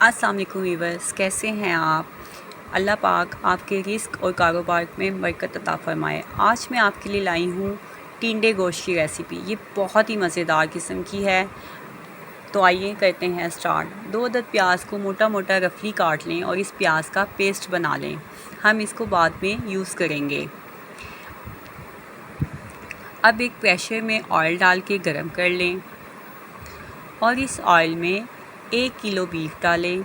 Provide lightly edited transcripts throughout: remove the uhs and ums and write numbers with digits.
अस्सलाम वालेकुम वीवर्स, कैसे हैं आप। अल्लाह पाक आपके रिस्क और कारोबार में बरकत अता फरमाए। आज मैं आपके लिए लाई हूँ टिंडे गोश्त की रेसिपी। ये बहुत ही मज़ेदार किस्म की है। तो आइए करते हैं स्टार्ट। 2 अदद प्याज को मोटा मोटा रफली काट लें और इस प्याज का पेस्ट बना लें। हम इसको बाद में यूज़ करेंगे। अब एक प्रेशर में ऑयल डाल के गरम कर लें और इस ऑयल में 1 किलो बीफ डालें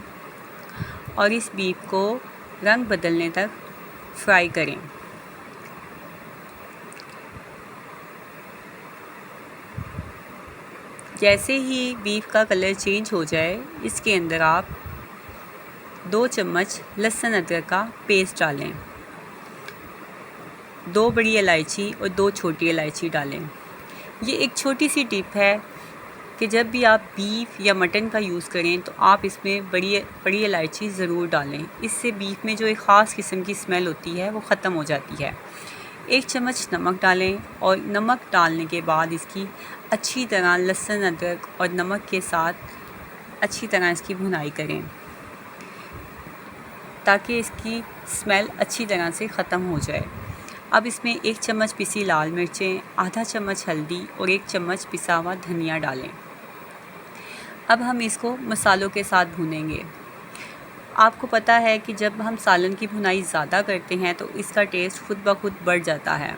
और इस बीफ को रंग बदलने तक फ्राई करें। जैसे ही बीफ का कलर चेंज हो जाए, इसके अंदर आप 2 चम्मच लहसुन अदरक का पेस्ट डालें, 2 बड़ी इलायची और 2 छोटी इलायची डालें। ये एक छोटी सी टिप है कि जब भी आप बीफ या मटन का यूज़ करें तो आप इसमें बड़ी इलायची ज़रूर डालें। इससे बीफ में जो एक ख़ास किस्म की स्मेल होती है वो ख़त्म हो जाती है। 1 चम्मच नमक डालें और नमक डालने के बाद इसकी अच्छी तरह लहसुन अदरक और नमक के साथ अच्छी तरह इसकी भुनाई करें ताकि इसकी स्मेल अच्छी तरह से ख़त्म हो जाए। अब इसमें 1 चम्मच पिसी लाल मिर्चें, आधा चम्मच हल्दी और 1 चम्मच पिसा हुआ धनिया डालें। अब हम इसको मसालों के साथ भूनेंगे। आपको पता है कि जब हम सालन की भुनाई ज़्यादा करते हैं तो इसका टेस्ट खुद ब खुद बढ़ जाता है।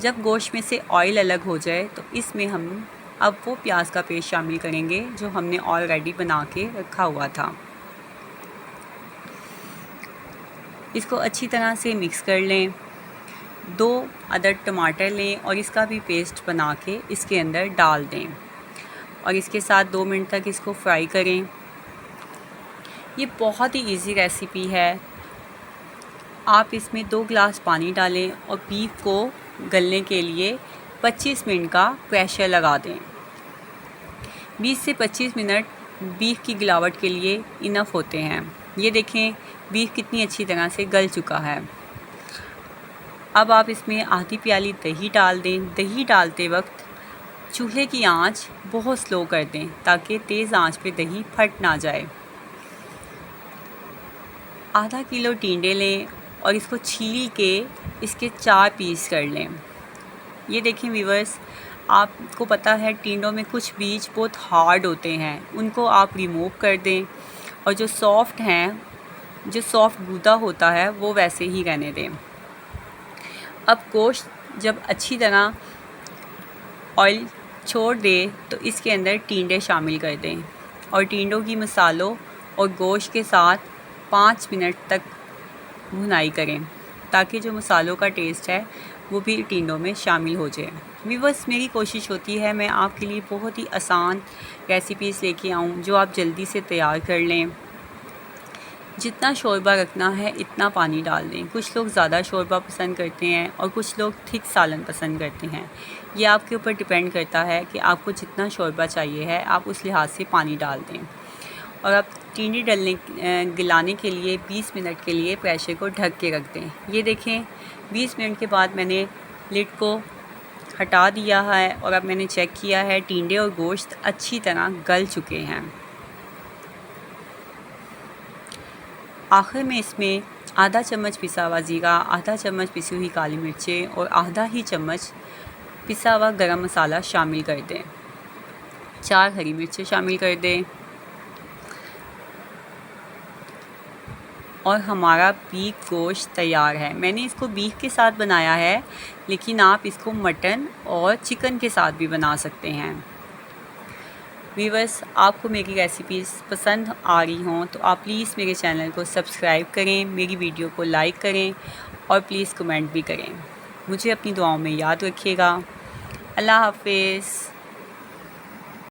जब गोश्त में से ऑयल अलग हो जाए तो इसमें हम अब वो प्याज का पेस्ट शामिल करेंगे जो हमने ऑलरेडी बना के रखा हुआ था। इसको अच्छी तरह से मिक्स कर लें। 2 अदद टमाटर लें और इसका भी पेस्ट बना के इसके अंदर डाल दें और इसके साथ 2 मिनट तक इसको फ्राई करें। ये बहुत ही इजी रेसिपी है। आप इसमें 2 गिलास पानी डालें और बीफ को गलने के लिए 25 मिनट का प्रेशर लगा दें। 20 से 25 मिनट बीफ की गिलावट के लिए इनफ होते हैं। ये देखें बीफ कितनी अच्छी तरह से गल चुका है। अब आप इसमें आधी प्याली दही डाल दें। दही डालते वक्त चूल्हे की आंच बहुत स्लो कर दें ताकि तेज़ आंच पे दही फट ना जाए। आधा किलो टिंडे लें और इसको छील के इसके 4 पीस कर लें। ये देखें व्यूअर्स, आपको पता है टिंडों में कुछ बीज बहुत हार्ड होते हैं, उनको आप रिमूव कर दें और जो सॉफ्ट हैं, जो सॉफ्ट गूदा होता है वो वैसे ही रहने दें। अब गोश्त जब अच्छी तरह ऑयल छोड़ दे तो इसके अंदर टिंडे शामिल कर दें और टिंडों की मसालों और गोश्त के साथ 5 मिनट तक भुनाई करें ताकि जो मसालों का टेस्ट है वो भी टिंडों में शामिल हो जाए। व्यूअर्स, मेरी कोशिश होती है मैं आपके लिए बहुत ही आसान रेसिपीज़ लेके आऊँ जो आप जल्दी से तैयार कर लें। जितना शोरबा रखना है इतना पानी डाल दें। कुछ लोग ज़्यादा शोरबा पसंद करते हैं और कुछ लोग थिक सालन पसंद करते हैं। ये आपके ऊपर डिपेंड करता है कि आपको जितना शोरबा चाहिए है आप उस लिहाज से पानी डाल दें। और अब टिंडे गिलाने के लिए 20 मिनट के लिए प्रेशर को ढक के रख दें। ये देखें 20 मिनट के बाद मैंने लिड को हटा दिया है और अब मैंने चेक किया है टिंडे और गोश्त अच्छी तरह गल चुके हैं। आखिर में इसमें आधा चम्मच पिसा हुआ ज़ीरा, आधा चम्मच पिसी हुई काली मिर्चें और आधा ही चम्मच पिसा हुआ गरम मसाला शामिल कर दें। 4 हरी मिर्चें शामिल कर दें और हमारा बीफ गोश्त तैयार है। मैंने इसको बीफ के साथ बनाया है, लेकिन आप इसको मटन और चिकन के साथ भी बना सकते हैं। व्यूअर्स, आपको मेरी रेसिपीज़ पसंद आ रही हों तो आप प्लीज़ मेरे चैनल को सब्सक्राइब करें, मेरी वीडियो को लाइक करें और प्लीज़ कमेंट भी करें। मुझे अपनी दुआओं में याद रखिएगा। अल्लाह हाफ़िज़।